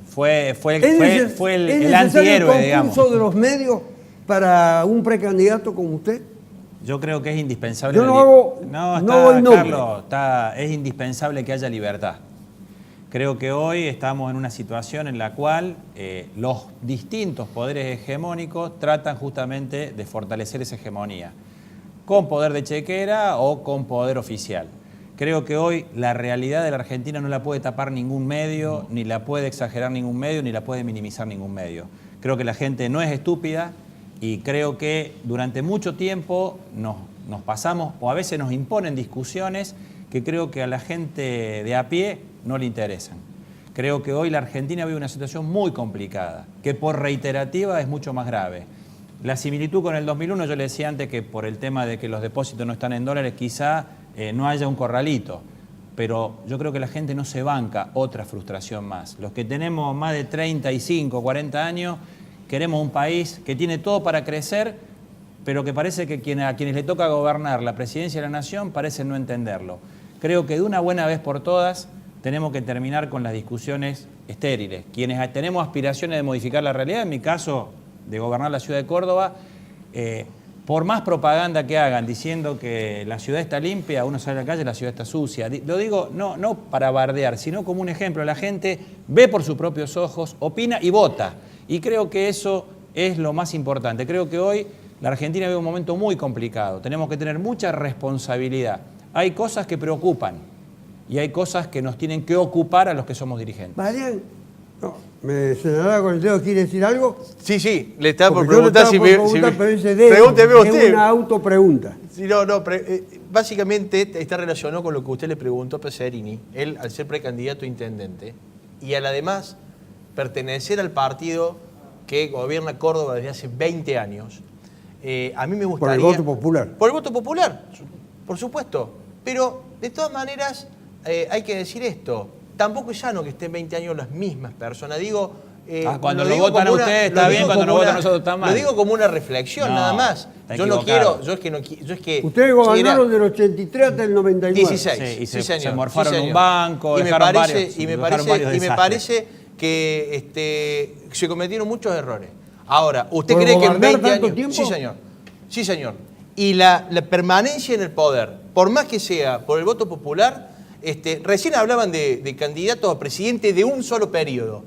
Fue ¿Es el necesario antihéroe, el digamos. concurso de los medios para un precandidato como usted? Yo creo que es indispensable. Yo no hago- No, no doy nombre. Carlos, es indispensable que haya libertad. Creo que hoy estamos en una situación en la cual los distintos poderes hegemónicos tratan justamente de fortalecer esa hegemonía, con poder de chequera o con poder oficial. Creo que hoy la realidad de la Argentina no la puede tapar ningún medio, ni la puede exagerar ningún medio, ni la puede minimizar ningún medio. Creo que la gente no es estúpida y creo que durante mucho tiempo nos pasamos o a veces nos imponen discusiones que creo que a la gente de a pie no le interesan. Creo que hoy la Argentina vive una situación muy complicada, que por reiterativa es mucho más grave. La similitud con el 2001, yo le decía antes que por el tema de que los depósitos no están en dólares, quizá no haya un corralito, pero yo creo que la gente no se banca otra frustración más. Los que tenemos más de 35, 40 años, queremos un país que tiene todo para crecer, pero que parece que a quienes le toca gobernar la presidencia de la nación parecen no entenderlo. Creo que de una buena vez por todas tenemos que terminar con las discusiones estériles. Quienes tenemos aspiraciones de modificar la realidad, en mi caso de gobernar la ciudad de Córdoba, por más propaganda que hagan diciendo que la ciudad está limpia, uno sale a la calle y la ciudad está sucia. Lo digo no para bardear, sino como un ejemplo. La gente ve por sus propios ojos, opina y vota. Y creo que eso es lo más importante. Creo que hoy la Argentina vive un momento muy complicado. Tenemos que tener mucha responsabilidad. Hay cosas que preocupan y hay cosas que nos tienen que ocupar a los que somos dirigentes. Marian, me señalaba con el dedo, ¿quiere decir algo? Sí, le estaba por Porque yo le preguntar estaba por preguntar, pero ese dedo Pregúnteme es usted. una autopregunta. Sí, básicamente está relacionado con lo que usted le preguntó a Pacerini, él al ser precandidato a intendente y al además pertenecer al partido que gobierna Córdoba desde hace 20 años. A mí me Por gustaría... el voto popular. Por el voto popular, por supuesto. Pero de todas maneras hay que decir esto, tampoco es sano que estén 20 años las mismas personas. Digo... cuando lo lo digo votan a como usted está lo bien, digo cuando como nos votan una- a nosotros está mal. Lo digo como una reflexión, No, nada más. está Yo no equivocado. quiero, yo es que... Ustedes gobernaron del 83 hasta el 99. 16, Sí, y sí, se señor. morfaron sí, un señor. banco, y me dejaron parece, varios- y me dejaron parece, varios y me desastres. parece que se cometieron muchos errores. Ahora, ¿usted ¿Por cree que en gobernar 20 tanto años... tiempo? Sí, señor. Sí, señor. Y la permanencia en el poder, por más que sea por el voto popular, recién hablaban de candidatos a presidente de un solo periodo.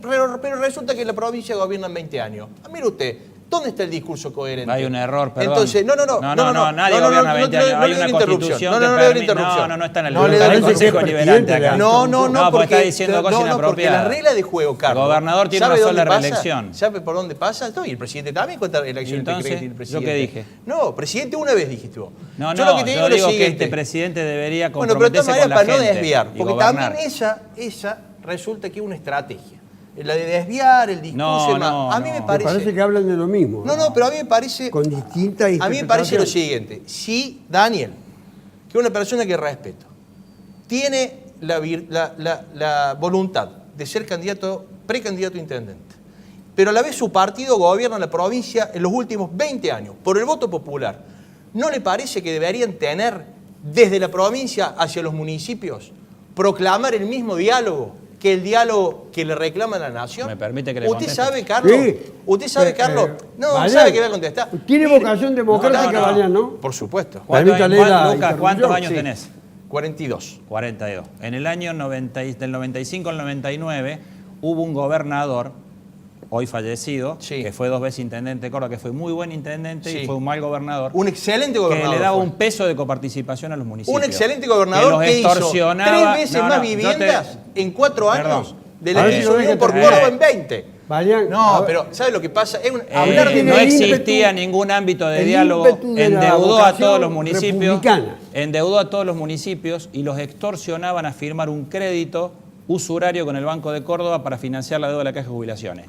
Pero resulta que en la provincia gobiernan 20 años. Mire usted, ¿dónde está el discurso coherente? Hay un error, perdón. Entonces, nadie gobierna 20 años. Hay una constitución que permite... No está en el No le está doy en el Consejo interrupción. Liberante acá. No, porque está diciendo cosas porque inapropiadas. la regla de juego, Carlos. El gobernador tiene ¿sabe una dónde sola pasa? reelección. ¿Sabe por dónde pasa? No, y el presidente también cuenta elecciones. ¿Y entonces? que tiene el ¿Yo presidente. qué dije? No, presidente una vez dijiste vos. No, yo lo que te digo es lo digo que siguiente. este presidente debería Bueno, pero de todas comprometerse maneras, con la para no gente desviar, y porque gobernar. también esa resulta que es una estrategia. La de desviar el discurso y demás. A mí me Me parece... parece que hablan de lo mismo. No, pero a mí me parece... Con distintas A mí me parece lo interpretaciones. siguiente. Si Daniel, que es una persona que respeto, tiene la voluntad de ser precandidato a intendente, pero a la vez su partido gobierna la provincia en los últimos 20 años por el voto popular, ¿no le parece que deberían tener desde la provincia hacia los municipios proclamar el mismo diálogo que el diálogo que le reclama la nación. ¿Me permite que le ¿Usted conteste? sabe, Carlos? Sí. ¿Usted sabe, Carlos? No, Balián, sabe que voy a contestar. Tiene Mire, vocación democrática, Balián, ¿no? Por supuesto. Permítale la Lucas, ¿cuántos interrupción? años Sí. tenés? 42. 42. En el año del 95 al 99 hubo un gobernador, hoy fallecido, Sí. que fue 2 veces intendente de Córdoba, que fue muy buen intendente Sí. y fue un mal gobernador, Un excelente que gobernador. le daba fue. un peso de coparticipación a los municipios. Un excelente gobernador que que los hizo extorsionaba. 3 veces No, más no, viviendas en 4 años Perdón. de la A ver que si hizo lo Unión deja por terminar. Córdoba en 20. Balián, a No, ver. pero ¿sabe lo que pasa? Es hablar de No tiene el existía ímpetu- ningún ámbito de el diálogo, ímpetu de la endeudó a vocación todos los municipios, republicana. endeudó a todos los municipios y los extorsionaban a firmar un crédito usurario con el Banco de Córdoba para financiar la deuda de la Caja de Jubilaciones.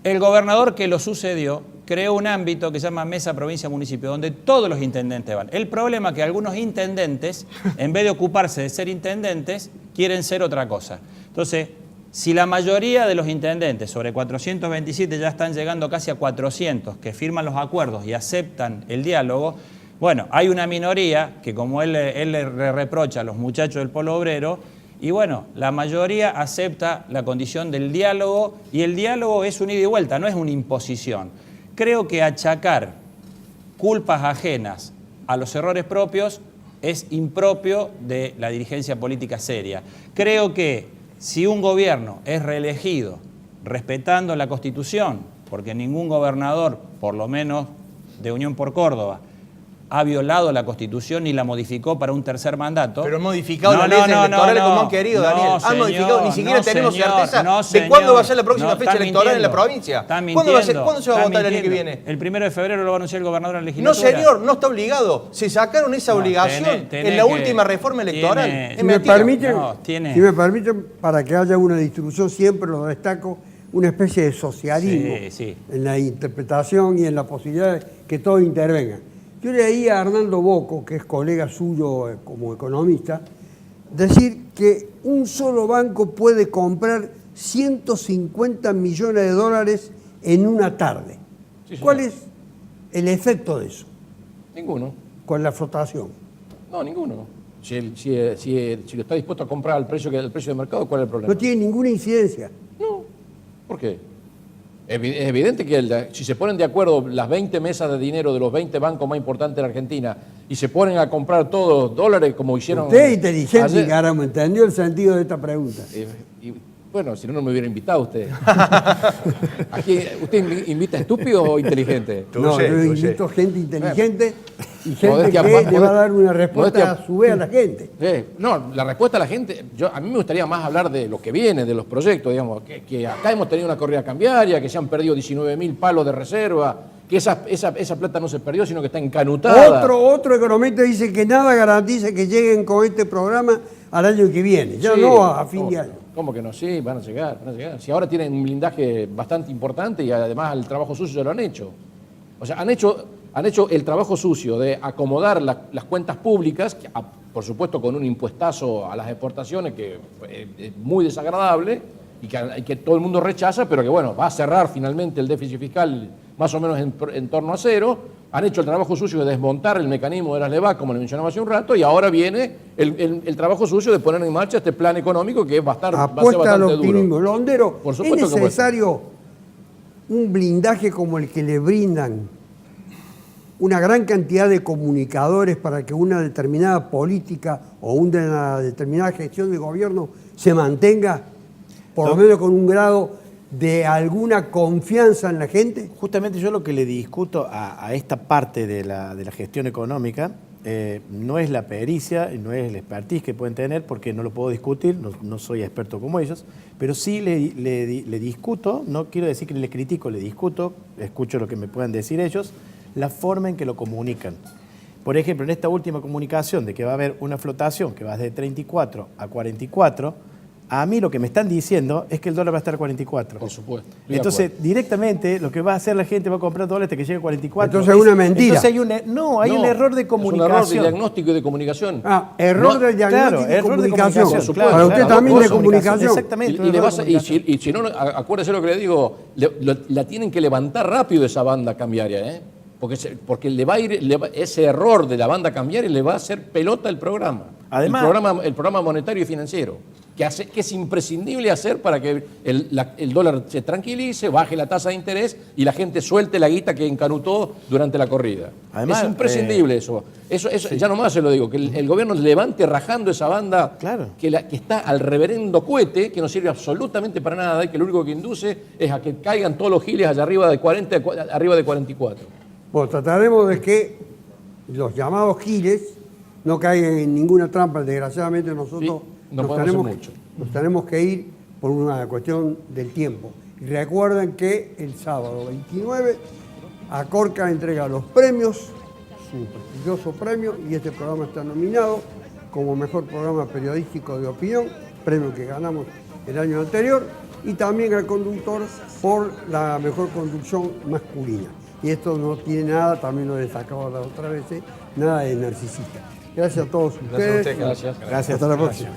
El gobernador que lo sucedió creó un ámbito que se llama Mesa Provincia Municipio, donde todos los intendentes van. El problema es que algunos intendentes, en vez de ocuparse de ser intendentes, quieren ser otra cosa. Entonces, si la mayoría de los intendentes, sobre 427, ya están llegando casi a 400, que firman los acuerdos y aceptan el diálogo, bueno, hay una minoría que, como él le reprocha a los muchachos del Polo Obrero, y bueno, la mayoría acepta la condición del diálogo, y el diálogo es un ida y vuelta, no es una imposición. Creo que achacar culpas ajenas a los errores propios es impropio de la dirigencia política seria. Creo que si un gobierno es reelegido respetando la Constitución, porque ningún gobernador, por lo menos de Unión por Córdoba, ha violado la Constitución ni la modificó para un tercer mandato. Pero han modificado las leyes electorales como han querido, Daniel. Han modificado, ni siquiera tenemos certeza de cuándo va a ser la próxima fecha electoral en la provincia. ¿Cuándo se va a votar el año que viene? El 1 de febrero lo va a anunciar el gobernador en la No, legislatura. señor, no está obligado. Se sacaron esa obligación en la última reforma electoral. tiene- Es Si me mentira. permiten, No, tiene- si me permiten, para que haya una distribución, siempre lo destaco, una especie de socialismo Sí, sí. en la interpretación y en la posibilidad de que todos intervengan. Yo leí a Hernando Bocco, que es colega suyo como economista, decir que un solo banco puede comprar 150 millones de dólares en una tarde. Sí, señor. ¿Cuál es el efecto de eso Ninguno. con la flotación? No, ninguno. Si lo está dispuesto a comprar al precio de mercado, ¿cuál es el problema? No tiene ninguna incidencia. No. ¿Por qué? Es evidente que si se ponen de acuerdo las 20 mesas de dinero de los 20 bancos más importantes de la Argentina y se ponen a comprar todos los dólares como hicieron... Usted es inteligente, ayer- caramba, entendió el sentido de esta pregunta. y, bueno, si no, no me hubiera invitado usted. Aquí, ¿usted invita estúpido o inteligente? No, yo tú sé. invito gente inteligente y gente Modestia, que le va a dar una respuesta modestia. a su vez a la gente. No, la respuesta a la gente, a mí me gustaría más hablar de lo que viene, de los proyectos, digamos, que acá hemos tenido una corrida cambiaria, que se han perdido 19.000 palos de reserva, que esa plata no se perdió, sino que está encanutada. Otro economista dice que nada garantiza que lleguen con este programa al año que viene, ya Sí. no a fin de año. ¿Cómo que no? Sí, van a llegar. Si ahora tienen un blindaje bastante importante y además el trabajo sucio ya lo han hecho. O sea, han hecho el trabajo sucio de acomodar las cuentas públicas, por supuesto con un impuestazo a las exportaciones que es muy desagradable y que todo el mundo rechaza, pero que bueno, va a cerrar finalmente el déficit fiscal más o menos en torno a cero. Han hecho el trabajo sucio de desmontar el mecanismo de las LEVAC, como le mencionaba hace un rato, y ahora viene el trabajo sucio de poner en marcha este plan económico que va a ser Apuesta al bastante optimismo. duro. Londero, Por ¿es supuesto que necesario un blindaje como el que le brindan una gran cantidad de comunicadores para que una determinada política o una determinada gestión de gobierno se mantenga, por lo menos con un grado de alguna confianza en la gente? Justamente yo lo que le discuto a esta parte de la gestión económica no es la pericia, no es el expertise que pueden tener, porque no lo puedo discutir, no soy experto como ellos, pero sí le discuto, no quiero decir que le critico, le discuto, escucho lo que me puedan decir ellos, la forma en que lo comunican. Por ejemplo, en esta última comunicación de que va a haber una flotación que va de 34 a 44, a mí lo que me están diciendo es que el dólar va a estar a 44. Por supuesto. Estoy de Entonces, acuerdo. directamente, lo que va a hacer la gente va a comprar dólares hasta que llegue a 44. Entonces es una mentira. Entonces hay un error de comunicación. Es un error de diagnóstico y de comunicación. Error No, de diagnóstico claro, y error de comunicación. comunicación, claro, Para usted claro. también de Error de comunicación. Exactamente. Y error de comunicación. si no, acuérdese lo que le digo, la tienen que levantar rápido esa banda cambiaria, ¿eh? Porque le va a ir, ese error de la banda cambiaria le va a hacer pelota el programa. Además, el programa monetario y financiero, que es imprescindible hacer para que el dólar se tranquilice, baje la tasa de interés y la gente suelte la guita que encanutó durante la corrida. Además, es imprescindible eso. Eso sí. Ya nomás se lo digo, que el gobierno levante rajando esa banda que está al reverendo cohete, que no sirve absolutamente para nada y que lo único que induce es a que caigan todos los giles allá arriba de 40, arriba de 44. Bueno, trataremos de que los llamados giles no caigan en ninguna trampa. Desgraciadamente nosotros nos tenemos que ir por una cuestión del tiempo. Y recuerden que el sábado 29 Acorca entrega los premios, su prestigioso premio, y este programa está nominado como mejor programa periodístico de opinión, premio que ganamos el año anterior, y también al conductor por la mejor conducción masculina. Y esto no tiene nada, también lo destacaba las otras veces, nada de narcisista. Gracias a todos ustedes. Gracias. Gracias. Hasta la próxima.